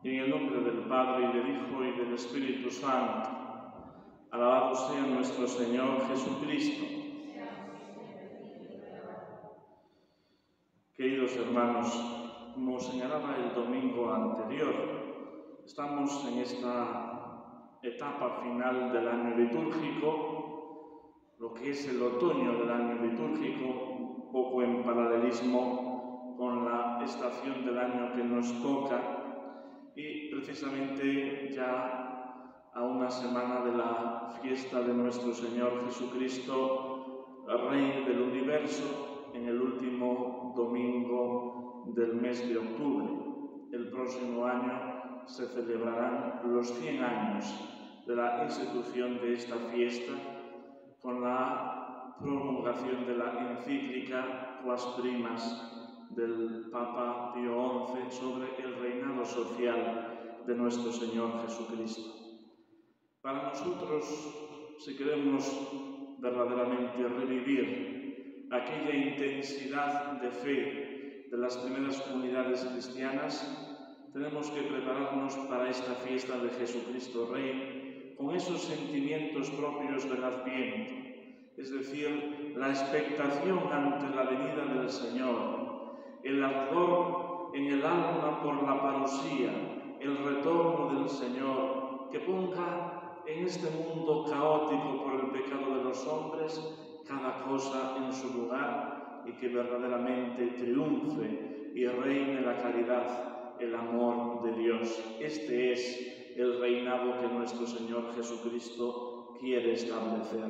En el nombre del Padre, y del Hijo, y del Espíritu Santo. Alabado sea nuestro Señor Jesucristo. Queridos hermanos, como señalaba el domingo anterior, estamos en esta etapa final del año litúrgico, lo que es el otoño del año litúrgico, un poco en paralelismo con la estación del año que nos toca, y precisamente ya a una semana de la fiesta de nuestro Señor Jesucristo, Rey del Universo, en el último domingo del mes de octubre. El próximo año se celebrarán los 100 años de la institución de esta fiesta, con la promulgación de la encíclica Quas Primas del Papa Pío XI sobre el reinado social de nuestro Señor Jesucristo. Para nosotros, si queremos verdaderamente revivir aquella intensidad de fe de las primeras comunidades cristianas, tenemos que prepararnos para esta fiesta de Jesucristo Rey con esos sentimientos propios del Adviento, es decir, la expectación ante la venida del Señor, el ardor en el alma por la parusía, el retorno del Señor, que ponga en este mundo caótico por el pecado de los hombres cada cosa en su lugar y que verdaderamente triunfe y reine la caridad, el amor de Dios. Este es el reinado que nuestro Señor Jesucristo quiere establecer.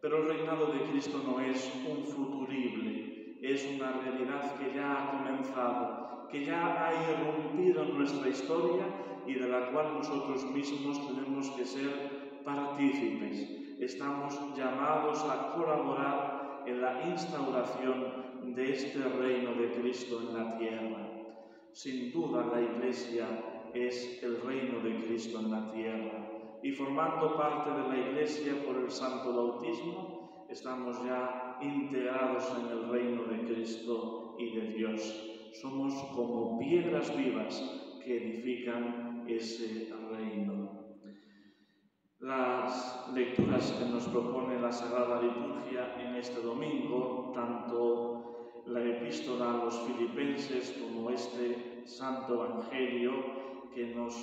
Pero el reinado de Cristo no es un futurible, es una realidad que ya ha comenzado, que ya ha irrumpido en nuestra historia y de la cual nosotros mismos tenemos que ser partícipes. Estamos llamados a colaborar en la instauración de este reino de Cristo en la tierra. Sin duda la Iglesia es el reino de Cristo en la tierra. Y formando parte de la Iglesia por el santo bautismo, estamos ya integrados en el reino de Cristo y de Dios. Somos como piedras vivas que edifican ese reino. Las lecturas que nos propone la Sagrada Liturgia en este domingo, tanto la epístola a los Filipenses como este Santo Evangelio que nos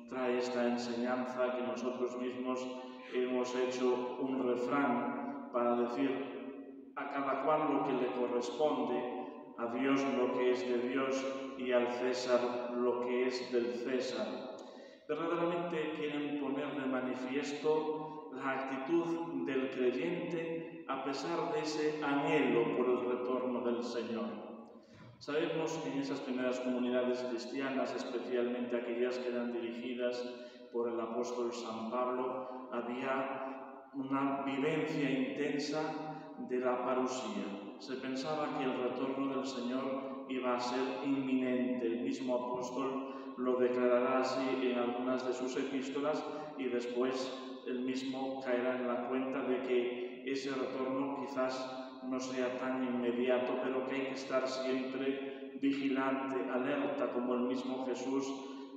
trae esta enseñanza, que nosotros mismos hemos hecho un refrán para decir a cada cual lo que le corresponde, a Dios lo que es de Dios y al César lo que es del César. Verdaderamente quieren poner de manifiesto la actitud del creyente a pesar de ese anhelo por el retorno del Señor. Sabemos que en esas primeras comunidades cristianas, especialmente aquellas que eran dirigidas por el apóstol San Pablo, había una vivencia intensa de la parusía. Se pensaba que el retorno del Señor iba a ser inminente. El mismo apóstol lo declarará así en algunas de sus epístolas y después él mismo caerá en la cuenta de que ese retorno quizás no sea tan inmediato, pero que hay que estar siempre vigilante, alerta, como el mismo Jesús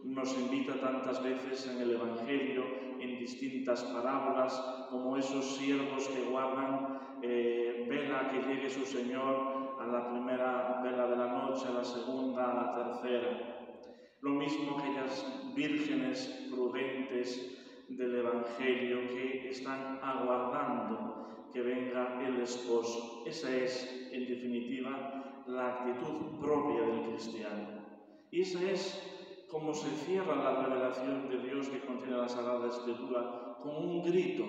nos invita tantas veces en el Evangelio, en distintas parábolas, como esos siervos que guardan vela que llegue su Señor a la primera vela de la noche, a la segunda, a la tercera. Lo mismo que aquellas vírgenes prudentes del Evangelio que están aguardando que venga el esposo. Esa es, en definitiva, la actitud propia del cristiano. Y esa es como se cierra la revelación de Dios que contiene la Sagrada Escritura con un grito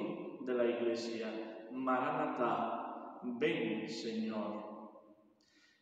de la Iglesia: Maranatá, ven Señor.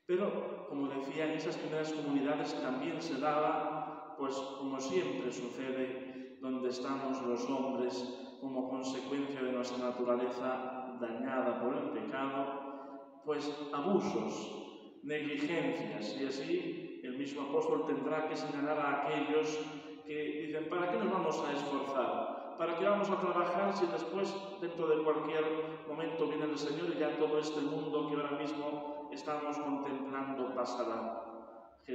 Pero, como decía, en esas primeras comunidades también se daba, pues como siempre sucede, donde estamos los hombres como consecuencia de nuestra naturaleza dañada por el pecado, pues abusos, negligencias, y así el mismo apóstol tendrá que señalar a aquellos que dicen: ¿para qué nos vamos a esforzar? ¿Para qué vamos a trabajar si después, dentro de cualquier momento, viene el Señor y ya todo este mundo que ahora mismo estamos contemplando pasará?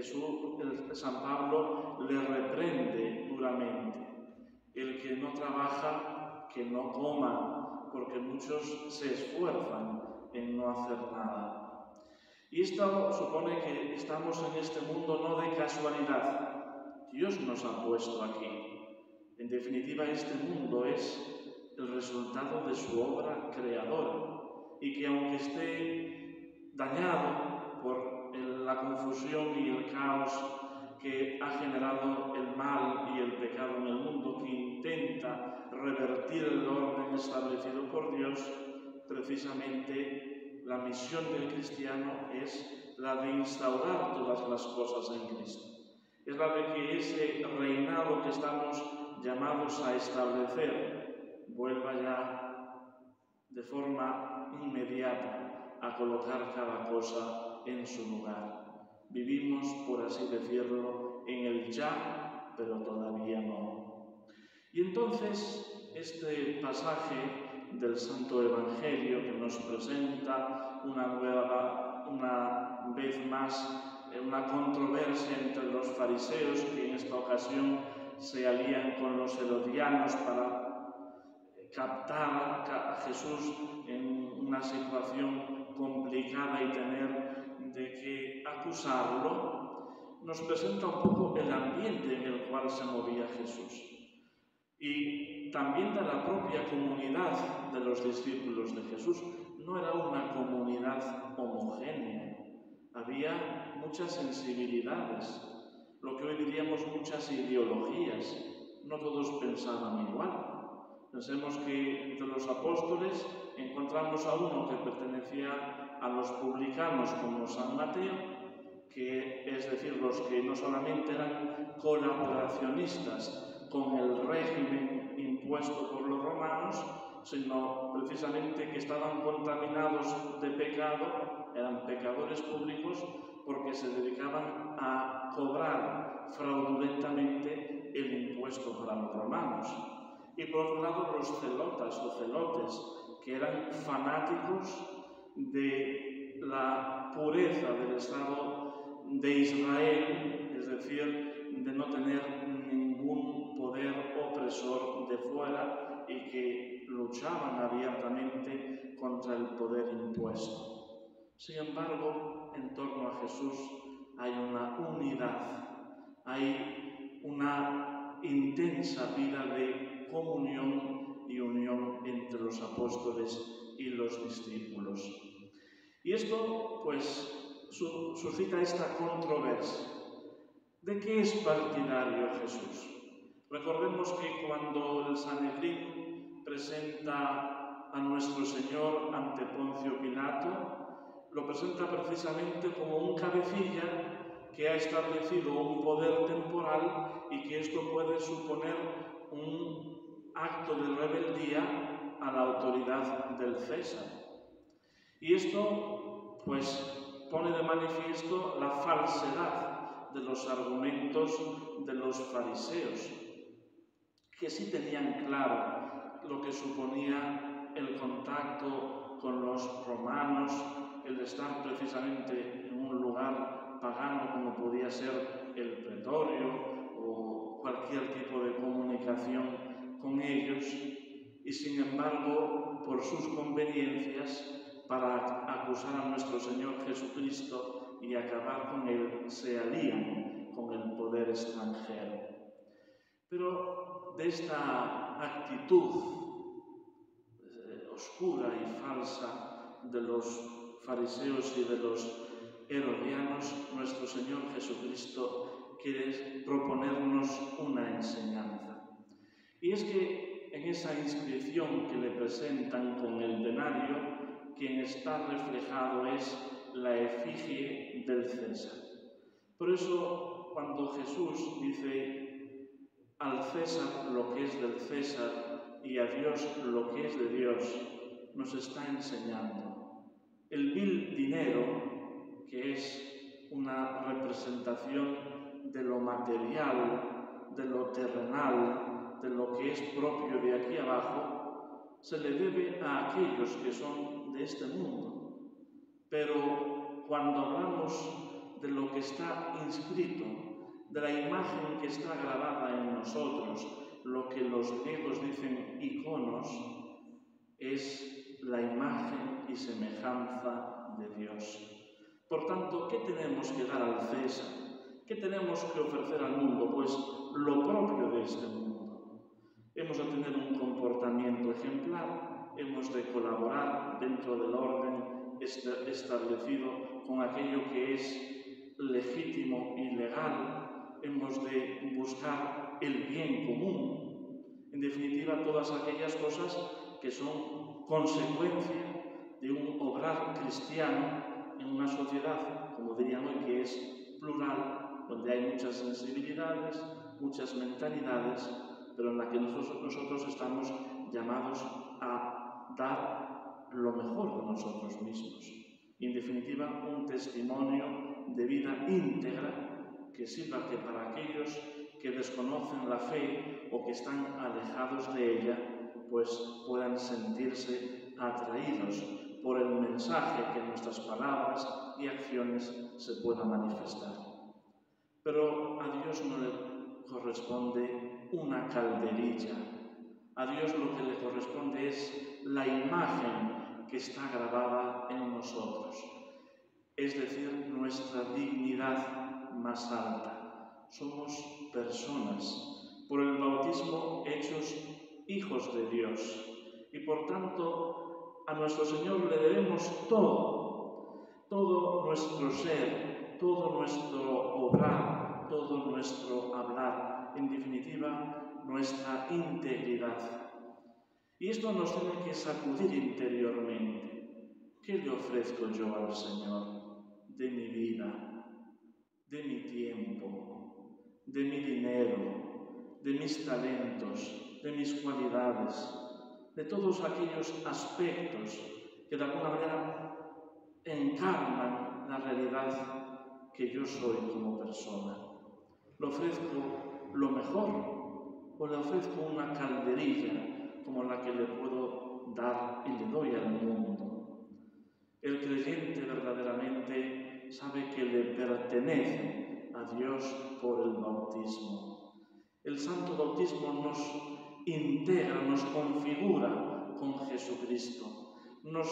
San Pablo le reprende duramente. El que no trabaja, que no coma, porque muchos se esfuerzan en no hacer nada. Y esto supone que estamos en este mundo no de casualidad. Dios nos ha puesto aquí. En definitiva, este mundo es el resultado de su obra creadora y que aunque esté dañado por la confusión y el caos que ha generado el mal y el pecado en el mundo, que intenta revertir el orden establecido por Dios, precisamente la misión del cristiano es la de instaurar todas las cosas en Cristo. Es la de que ese reinado que estamos llamados a establecer vuelva ya de forma inmediata a colocar cada cosa en su lugar. Vivimos, por así decirlo, en el ya, pero todavía no. Y entonces, este pasaje del Santo Evangelio que nos presenta una vez más una controversia entre los fariseos, que en esta ocasión se alían con los herodianos para captar a Jesús en una situación complicada y tener de que acusarlo, nos presenta un poco el ambiente en el cual se movía Jesús. Y también de la propia comunidad de los discípulos de Jesús. No era una comunidad homogénea. Había muchas sensibilidades, lo que hoy diríamos muchas ideologías. No todos pensaban igual. Pensemos que entre los apóstoles encontramos a uno que pertenecía a los publicanos como San Mateo, que es decir, los que no solamente eran colaboracionistas con el régimen impuesto por los romanos, sino precisamente que estaban contaminados de pecado, eran pecadores públicos porque se dedicaban a cobrar fraudulentamente el impuesto para los romanos. Y por otro lado los celotas o celotes, que eran fanáticos de la pureza del Estado de Israel, es decir, de no tener ningún poder opresor de fuera y que luchaban abiertamente contra el poder impuesto. Sin embargo, en torno a Jesús hay una unidad, hay una intensa vida de comunión y unión entre los apóstoles y los discípulos. Y esto, pues, suscita esta controversia. ¿De qué es partidario Jesús? Recordemos que cuando el Sanedrín presenta a nuestro Señor ante Poncio Pilato, lo presenta precisamente como un cabecilla que ha establecido un poder temporal y que esto puede suponer un acto de rebeldía a la autoridad del César. Y esto, pues, pone de manifiesto la falsedad de los argumentos de los fariseos, que sí tenían claro lo que suponía el contacto con los romanos, el estar precisamente en un lugar pagano como podía ser el pretorio o cualquier tipo de comunicación con ellos, y sin embargo, por sus conveniencias, para acusar a nuestro Señor Jesucristo y acabar con él, se alían con el poder extranjero. Pero de esta actitud oscura y falsa de los fariseos y de los herodianos, nuestro Señor Jesucristo quiere proponernos una enseñanza. Y es que en esa inscripción que le presentan con el denario, quien está reflejado es la efigie del César. Por eso, cuando Jesús dice al César lo que es del César y a Dios lo que es de Dios, nos está enseñando. El vil dinero, que es una representación de lo material, de lo terrenal, de lo que es propio de aquí abajo, se le debe a aquellos que son de este mundo. Pero cuando hablamos de lo que está inscrito, de la imagen que está grabada en nosotros, lo que los griegos dicen iconos, es la imagen y semejanza de Dios. Por tanto, ¿qué tenemos que dar al César? ¿Qué tenemos que ofrecer al mundo? Pues lo propio de este mundo. Hemos de tener un comportamiento ejemplar, hemos de colaborar dentro del orden establecido con aquello que es legítimo y legal, hemos de buscar el bien común. En definitiva, todas aquellas cosas que son consecuencia de un obrar cristiano en una sociedad, como dirían hoy, que es plural, donde hay muchas sensibilidades, muchas mentalidades, pero en la que nosotros estamos llamados a dar lo mejor de nosotros mismos. Y en definitiva, un testimonio de vida íntegra que sirva que para aquellos que desconocen la fe o que están alejados de ella, pues puedan sentirse atraídos por el mensaje que en nuestras palabras y acciones se pueda manifestar. Pero a Dios no le corresponde una calderilla. A Dios lo que le corresponde es la imagen que está grabada en nosotros, es decir, nuestra dignidad más alta. Somos personas, por el bautismo hechos hijos de Dios, y por tanto a nuestro Señor le debemos todo nuestro ser, todo nuestro obrar, todo nuestro hablar, en definitiva, nuestra integridad. Y esto nos tiene que sacudir interiormente. ¿Qué le ofrezco yo al Señor? De mi vida, de mi tiempo, de mi dinero, de mis talentos, de mis cualidades, de todos aquellos aspectos que de alguna manera encarnan la realidad que yo soy como persona. ¿Le ofrezco lo mejor o le ofrezco una calderilla como la que le puedo dar y le doy al mundo? El creyente verdaderamente sabe que le pertenece a Dios por el bautismo. El santo bautismo nos integra, nos configura con Jesucristo, nos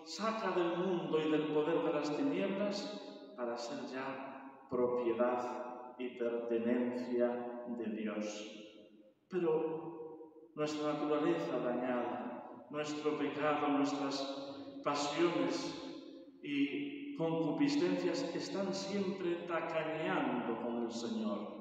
saca del mundo y del poder de las tinieblas para ser ya propiedad y pertenencia de Dios. Pero nuestra naturaleza dañada, nuestro pecado, nuestras pasiones y concupiscencias están siempre tacañeando con el Señor.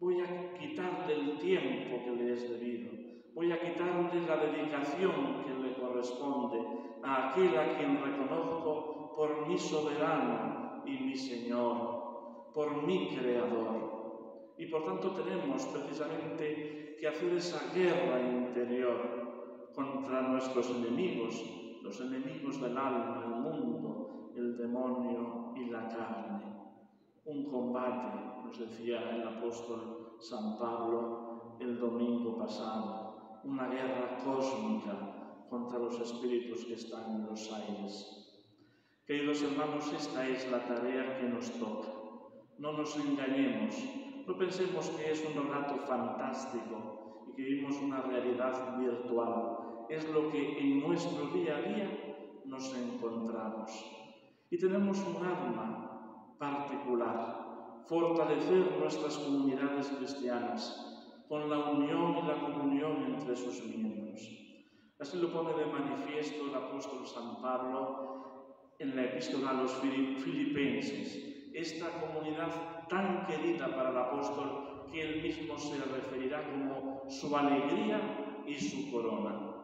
Voy a quitarle el tiempo que le es debido, voy a quitarle la dedicación que le corresponde a aquel a quien reconozco por mi soberano y mi Señor, por mi Creador. Y por tanto tenemos precisamente que hacer esa guerra interior contra nuestros enemigos, los enemigos del alma, el mundo, el demonio y la carne. Un combate, nos decía el apóstol San Pablo el domingo pasado, una guerra cósmica contra los espíritus que están en los aires. Queridos hermanos, esta es la tarea que nos toca. No nos engañemos, no pensemos que es un relato fantástico y que vivimos una realidad virtual. Es lo que en nuestro día a día nos encontramos. Y tenemos un arma particular, fortalecer nuestras comunidades cristianas con la unión y la comunión entre sus miembros. Así lo pone de manifiesto el apóstol San Pablo en la epístola a los Filipenses, esta comunidad tan querida para el apóstol que él mismo se referirá como su alegría y su corona.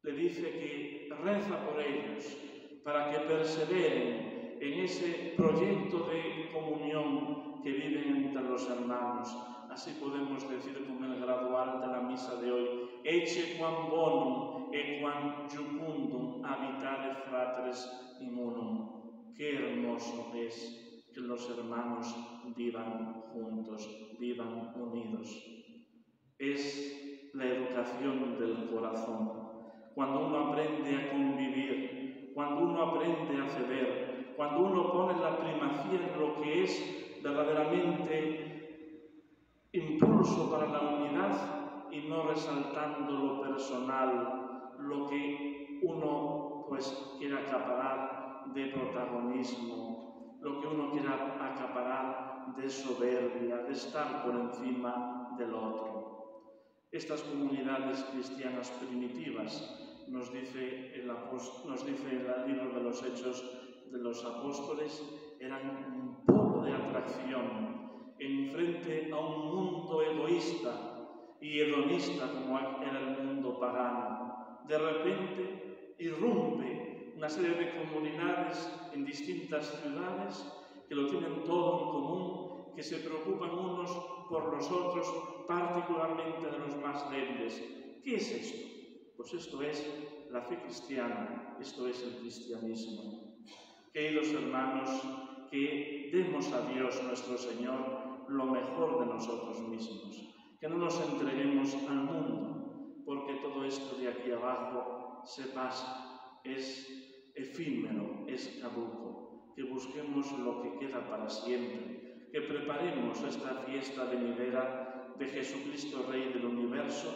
Le dice que reza por ellos para que perseveren en ese proyecto de comunión que viven entre los hermanos. Así podemos decir con el gradual de la misa de hoy: Ecce quam bonum e quam jucundum habitare fratres in unum. Qué hermoso es que los hermanos vivan juntos, vivan unidos. Es la educación del corazón. Cuando uno aprende a convivir, cuando uno aprende a ceder, cuando uno pone la primacía en lo que es verdaderamente impulso para la unidad y no resaltando lo personal, lo que uno pues quiere acaparar de protagonismo, lo que uno quiere acaparar de soberbia, de estar por encima del otro. Estas comunidades cristianas primitivas, nos dice el libro de los Hechos de los Apóstoles, eran un polo de atracción en frente a un mundo egoísta y hedonista como era el mundo pagano. De repente irrumpe una serie de comunidades en distintas ciudades que lo tienen todo en común, que se preocupan unos por los otros, particularmente de los más débiles. ¿Qué es esto? Pues esto es la fe cristiana, esto es el cristianismo. Queridos hermanos, que demos a Dios nuestro Señor lo mejor de nosotros mismos, que no nos entreguemos al mundo, porque todo esto de aquí abajo se pasa, es efímero, es caduco, que busquemos lo que queda para siempre, que preparemos esta fiesta venidera de Jesucristo Rey del universo,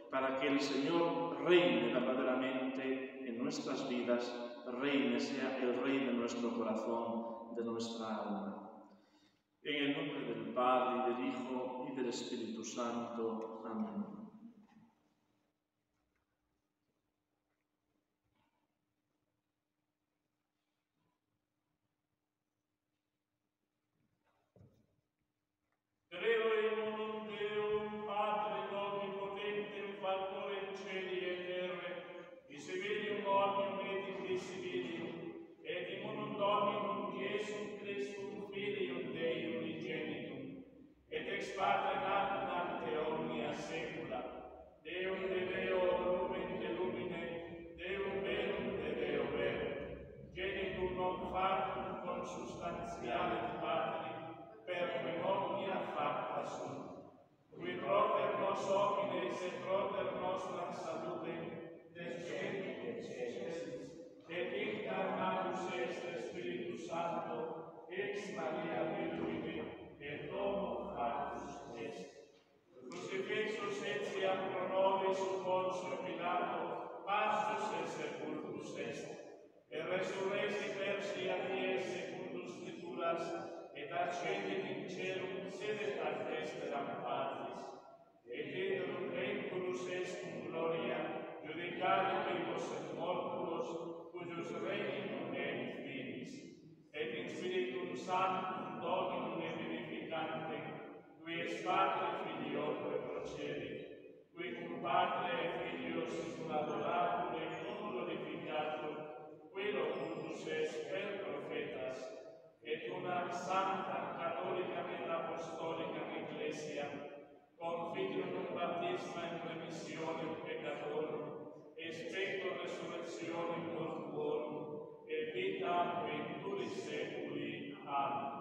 para que el Señor reine verdaderamente en nuestras vidas, reine, sea el Rey de nuestro corazón, de nuestra alma. En el nombre del Padre, y del Hijo, y del Espíritu Santo. Amén. Credo in unum Deum, Patrem omnipotentem, Factorem caeli et terrae, visibilium omnium et invisibilium, et in unum Dominum Iesum Christum, Filium Dei unigenitum, et ex Pater natum ante omnia saecula, Deum de Deo, lumen de lumine, Deum verum de Deo verum, genitum non factum consubstantialem Patri, per omnia facta sunt, qui proter nos homines et proter nostra salutem, descendit et cesis, et incarnatus est Spiritus Sancto, ex Maria Virgine, et homo factus est. Crucifixus etiam pro nobis sub Pontio Pilato, passus et sepultus est, et resurrexit per sia die secundus Scripturas, et ascendit in caelum, sedet ad dexteram Patris, et iterum venturus est cum gloria, judicare vivos et mortuos, cujus regnum est finis, et in Spiritum Sanctum Dominum et vivificante, qui es Patre Filioque procedit, qui cum Patre et Filios sunt adoratur et cum glorificatur, qui locutus est per profetas, et una santa, catholica et apostolica Ecclesia, confidium baptisma in remissionem peccatorum, expecto resurrectionem mortuorum, et vitam venturi seculi. Amen.